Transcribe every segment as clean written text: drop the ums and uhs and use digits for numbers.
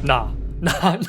Nah. Nah.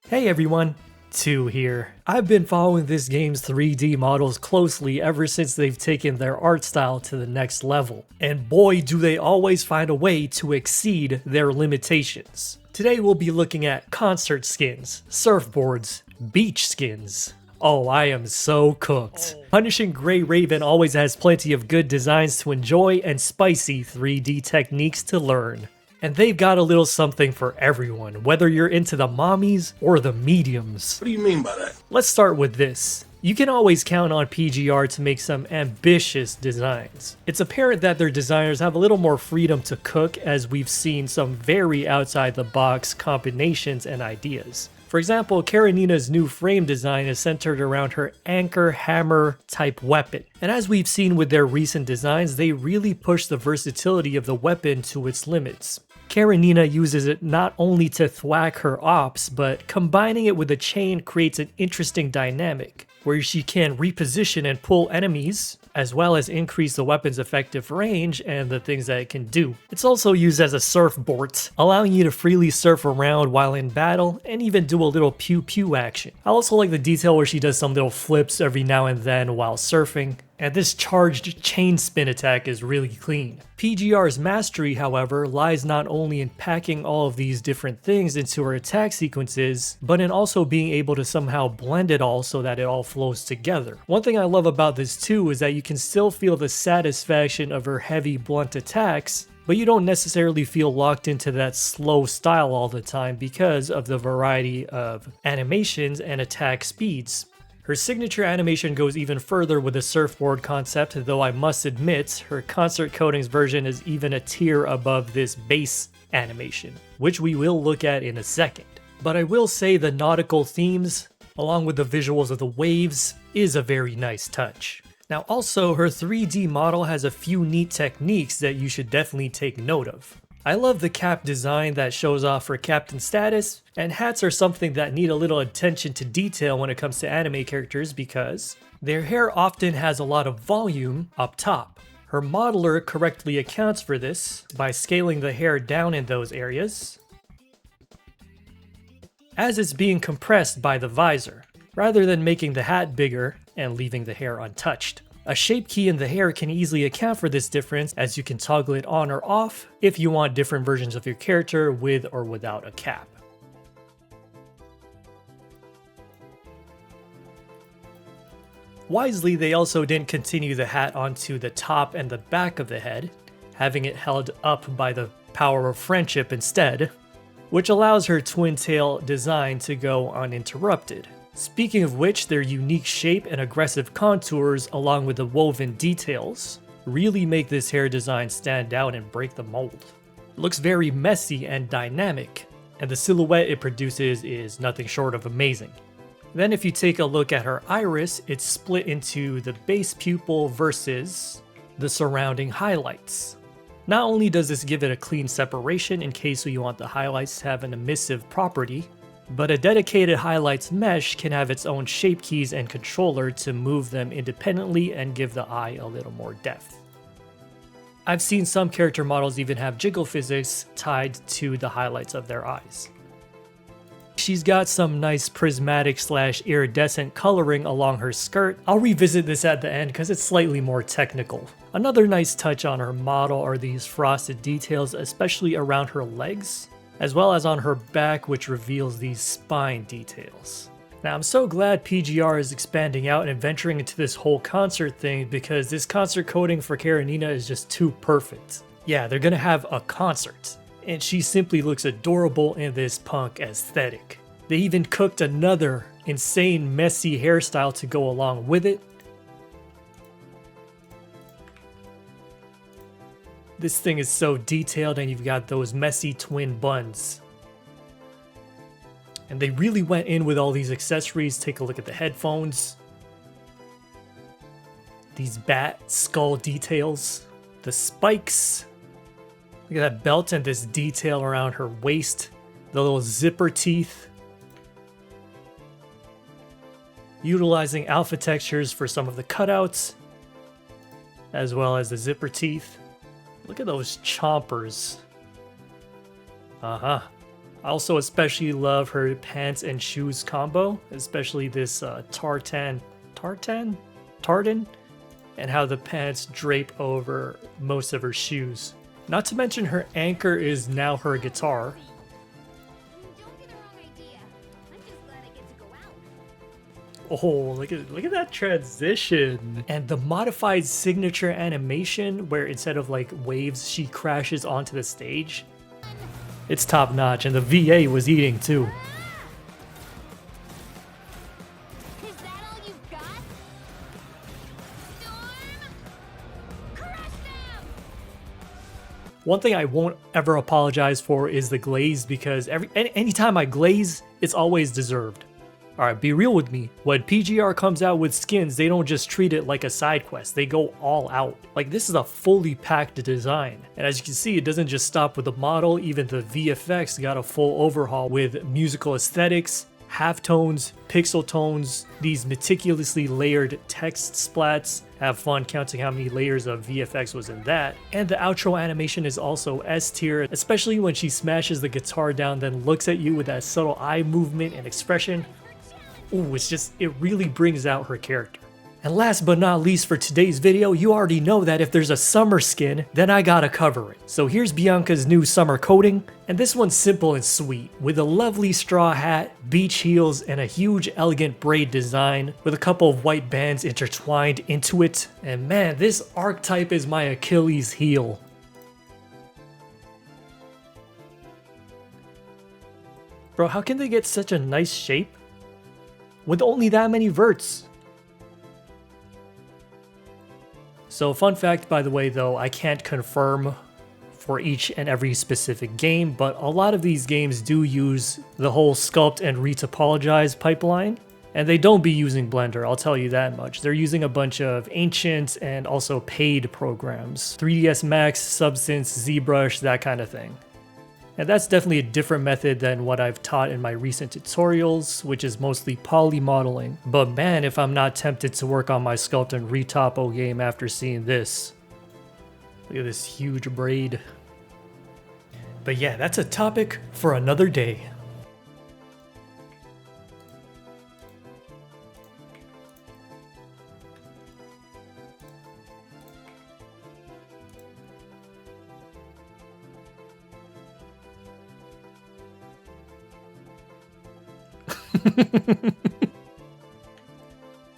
Hey everyone, 2 here. I've been following this game's 3D models closely ever since they've taken their art style to the next level. And boy do they always find a way to exceed their limitations. Today we'll be looking at concert skins, surfboards, beach skins. Oh, I am so cooked. Punishing Grey Raven always has plenty of good designs to enjoy and spicy 3D techniques to learn. And they've got a little something for everyone, whether you're into the mommies or the mediums. What do you mean by that? Let's start with this. You can always count on PGR to make some ambitious designs. It's apparent that their designers have a little more freedom to cook, as we've seen some very outside the box combinations and ideas. For example, Karenina's new frame design is centered around her anchor hammer type weapon. And as we've seen with their recent designs, they really push the versatility of the weapon to its limits. Karenina uses it not only to thwack her ops, but combining it with a chain creates an interesting dynamic, where she can reposition and pull enemies, as well as increase the weapon's effective range and the things that it can do. It's also used as a surfboard, allowing you to freely surf around while in battle, and even do a little pew pew action. I also like the detail where she does some little flips every now and then while surfing, and this charged chain spin attack is really clean. PGR's mastery, however, lies not only in packing all of these different things into her attack sequences, but in also being able to somehow blend it all so that it all flows together. One thing I love about this too is that you can still feel the satisfaction of her heavy blunt attacks, but you don't necessarily feel locked into that slow style all the time because of the variety of animations and attack speeds. Her signature animation goes even further with the surfboard concept, though I must admit, her Concert Coatings version is even a tier above this base animation, which we will look at in a second. But I will say the nautical themes, along with the visuals of the waves, is a very nice touch. Now also, her 3D model has a few neat techniques that you should definitely take note of. I love the cap design that shows off her captain status, and hats are something that need a little attention to detail when it comes to anime characters because their hair often has a lot of volume up top. Her modeler correctly accounts for this by scaling the hair down in those areas, as it's being compressed by the visor, rather than making the hat bigger and leaving the hair untouched. A shape key in the hair can easily account for this difference, as you can toggle it on or off if you want different versions of your character with or without a cap. Wisely, they also didn't continue the hat onto the top and the back of the head, having it held up by the power of friendship instead, which allows her twin tail design to go uninterrupted. Speaking of which, their unique shape and aggressive contours, along with the woven details, really make this hair design stand out and break the mold. It looks very messy and dynamic, and the silhouette it produces is nothing short of amazing. Then if you take a look at her iris, it's split into the base pupil versus the surrounding highlights. Not only does this give it a clean separation in case you want the highlights to have an emissive property, but a dedicated highlights mesh can have its own shape keys and controller to move them independently and give the eye a little more depth. I've seen some character models even have jiggle physics tied to the highlights of their eyes. She's got some nice prismatic / iridescent coloring along her skirt. I'll revisit this at the end because it's slightly more technical. Another nice touch on her model are these frosted details, especially around her legs, as well as on her back, which reveals these spine details. Now I'm so glad PGR is expanding out and venturing into this whole concert thing, because this concert coating for Karenina is just too perfect. Yeah, they're gonna have a concert, and she simply looks adorable in this punk aesthetic. They even cooked another insane messy hairstyle to go along with it. This thing is so detailed, and you've got those messy twin buns. And they really went in with all these accessories. Take a look at the headphones. These bat skull details. The spikes. Look at that belt and this detail around her waist. The little zipper teeth. Utilizing alpha textures for some of the cutouts, as well as the zipper teeth. Look at those chompers. Uh-huh. I also especially love her pants and shoes combo, especially this tartan, and how the pants drape over most of her shoes. Not to mention her anchor is now her guitar. Don't get the wrong idea. I'm just glad I get to go out. Oh, look at that transition. And the modified signature animation where instead of like waves, she crashes onto the stage. It's top notch, and the VA was eating too. Is that all you've got? Storm! Crush them! One thing I won't ever apologize for is the glaze, because anytime I glaze, it's always deserved. Alright, be real with me. When PGR comes out with skins, they don't just treat it like a side quest, they go all out. Like, this is a fully packed design. And as you can see, it doesn't just stop with the model, even the VFX got a full overhaul with musical aesthetics, halftones, pixel tones, these meticulously layered text splats. Have fun counting how many layers of VFX was in that. And the outro animation is also S tier, especially when she smashes the guitar down, then looks at you with that subtle eye movement and expression. Ooh, it really brings out her character. And last but not least for today's video, you already know that if there's a summer skin, then I gotta cover it. So here's Bianca's new summer coating, and this one's simple and sweet, with a lovely straw hat, beach heels, and a huge elegant braid design, with a couple of white bands intertwined into it. And man, this archetype is my Achilles heel. Bro, how can they get such a nice shape with only that many verts? So fun fact, by the way, though, I can't confirm for each and every specific game, but a lot of these games do use the whole sculpt and retopologize pipeline, and they don't be using Blender, I'll tell you that much. They're using a bunch of ancient and also paid programs. 3ds Max, Substance, ZBrush, that kind of thing. And that's definitely a different method than what I've taught in my recent tutorials, which is mostly poly modeling. But man, if I'm not tempted to work on my sculpt and retopo game after seeing this. Look at this huge braid. But yeah, that's a topic for another day.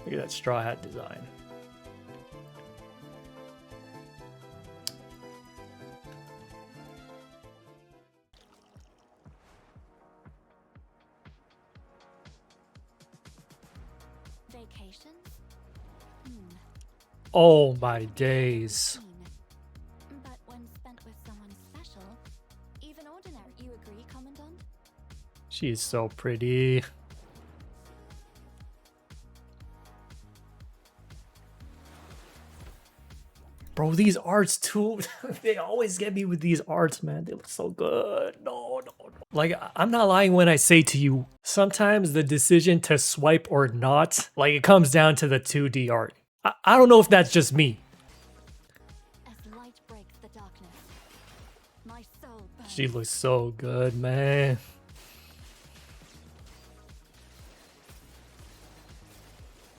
Look at that straw hat design. Vacations? Oh my days. But when spent with someone special, even ordinary. You agree, Commandant? She's so pretty. Bro, these arts too, they always get me with these arts, man. They look so good. No. Like, I'm not lying when I say to you, sometimes the decision to swipe or not, like, it comes down to the 2D art. I don't know if that's just me. As light breaks the darkness, my soul burns. She looks so good, man.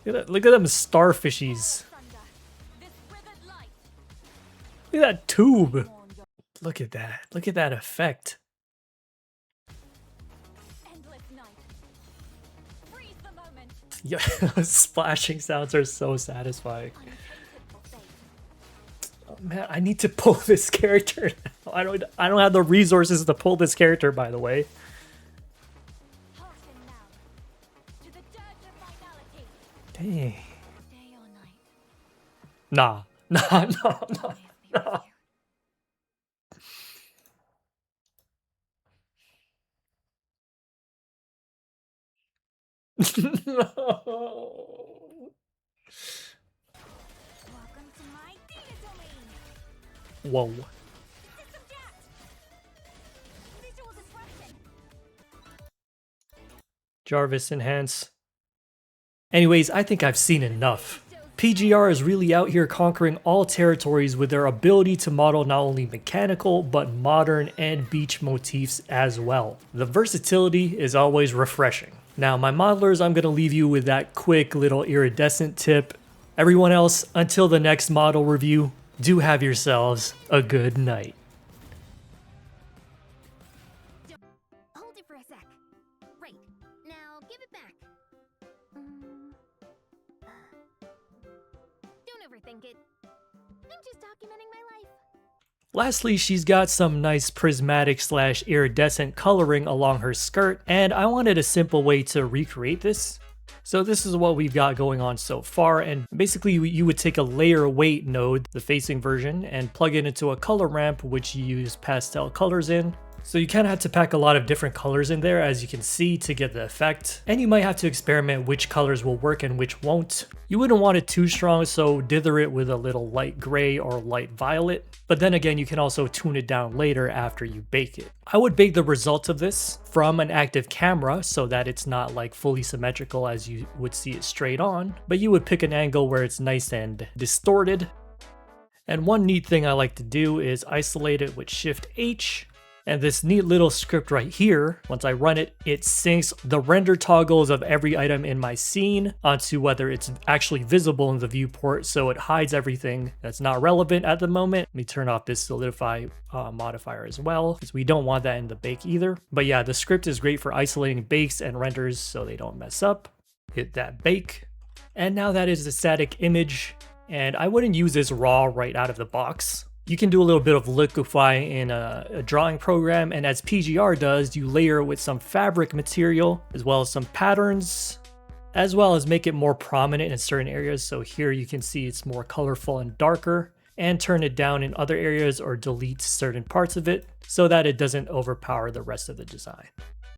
Look at them starfishies. Look at that tube. Look at that. Look at that effect. Endless night. Freeze the moment. Yeah, splashing sounds are so satisfying. Oh, man, I need to pull this character now. I don't have the resources to pull this character, by the way. Hearken now to the dirge of finality. Dang. Day or night. No. No. Welcome to my data domain. Whoa. System jacked. Visual disruption. Jarvis enhance. Anyways, I think I've seen enough. PGR is really out here conquering all territories with their ability to model not only mechanical, but modern and beach motifs as well. The versatility is always refreshing. Now, my modelers, I'm going to leave you with that quick little iridescent tip. Everyone else, until the next model review, do have yourselves a good night. Hold it for a sec. Right. Now give it back. Don't overthink it. I'm just documenting my life. Lastly, she's got some nice prismatic / iridescent coloring along her skirt, and I wanted a simple way to recreate this. So this is what we've got going on so far, and basically you would take a layer weight node, the facing version, and plug it into a color ramp which you use pastel colors in. So you kind of have to pack a lot of different colors in there, as you can see, to get the effect. And you might have to experiment which colors will work and which won't. You wouldn't want it too strong, so dither it with a little light gray or light violet. But then again, you can also tune it down later after you bake it. I would bake the results of this from an active camera so that it's not like fully symmetrical as you would see it straight on. But you would pick an angle where it's nice and distorted. And one neat thing I like to do is isolate it with Shift H. And this neat little script right here, once I run it, it syncs the render toggles of every item in my scene onto whether it's actually visible in the viewport, so it hides everything that's not relevant at the moment. Let me turn off this solidify modifier as well, because we don't want that in the bake either. But yeah, the script is great for isolating bakes and renders so they don't mess up. Hit that bake. And now that is the static image, and I wouldn't use this raw right out of the box. You can do a little bit of liquefy in a drawing program, and as PGR does, you layer it with some fabric material, as well as some patterns, as well as make it more prominent in certain areas. So here you can see it's more colorful and darker, and turn it down in other areas or delete certain parts of it so that it doesn't overpower the rest of the design.